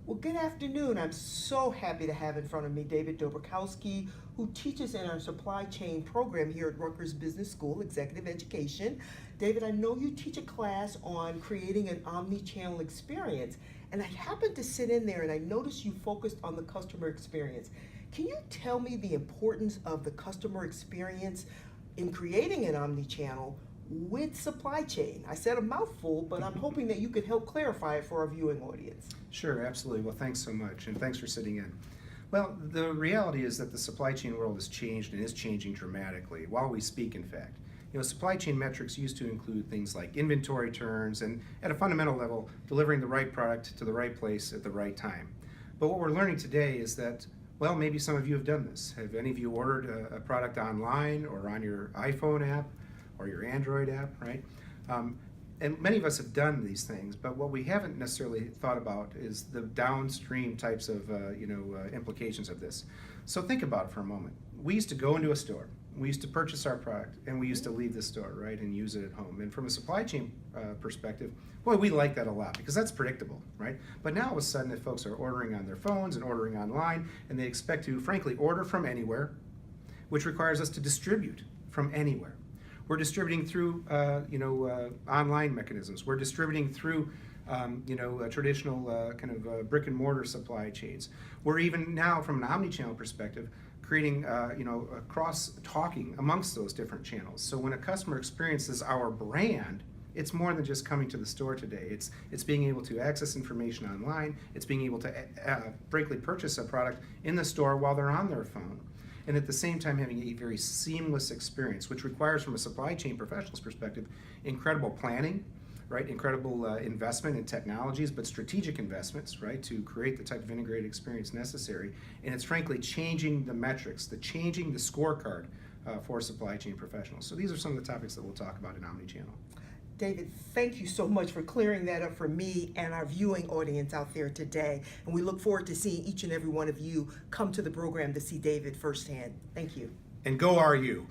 Well, good afternoon. I'm so happy to have in front of me David Dobrikowski, who teaches in our supply chain program here at Rutgers Business School, Executive Education. David, I know you teach a class on creating an omni-channel experience, and I happened to sit in there and I noticed you focused on the customer experience. Can you tell me the importance of the customer experience in creating an omni-channel with supply chain? I said a mouthful, but I'm hoping that you could help clarify it for our viewing audience. Sure, absolutely. Well, thanks so much, and thanks for sitting in. Well, the reality is that the supply chain world has changed and is changing dramatically while we speak, in fact. Supply chain metrics used to include things like inventory turns and, at a fundamental level, delivering the right product to the right place at the right time. But what we're learning today is that, well, maybe some of you have done this. Have any of you ordered a product online or on your iPhone app or your Android app, right? And many of us have done these things, but what we haven't necessarily thought about is the downstream types of implications of this. So think about it for a moment. We used to go into a store, we used to purchase our product, and we used to leave the store, right, and use it at home. And from a supply chain perspective, boy, we like that a lot because that's predictable, right? But now all of a sudden, if folks are ordering on their phones and ordering online, and they expect to, frankly, order from anywhere, which requires us to distribute from anywhere. We're distributing through, online mechanisms. We're distributing through, traditional brick and mortar supply chains. We're even now, from an omni-channel perspective, creating, cross-talking amongst those different channels. So when a customer experiences our brand, it's more than just coming to the store today. It's being able to access information online. It's being able to, frankly, purchase a product in the store while they're on their phone. And at the same time having a very seamless experience, which requires, from a supply chain professional's perspective, incredible planning, right? Incredible investment in technologies, but strategic investments, right, to create the type of integrated experience necessary. And it's frankly changing the metrics, changing the scorecard for supply chain professionals. So these are some of the topics that we'll talk about in omnichannel. David, thank you so much for clearing that up for me and our viewing audience out there today. And we look forward to seeing each and every one of you come to the program to see David firsthand. Thank you. And go are you.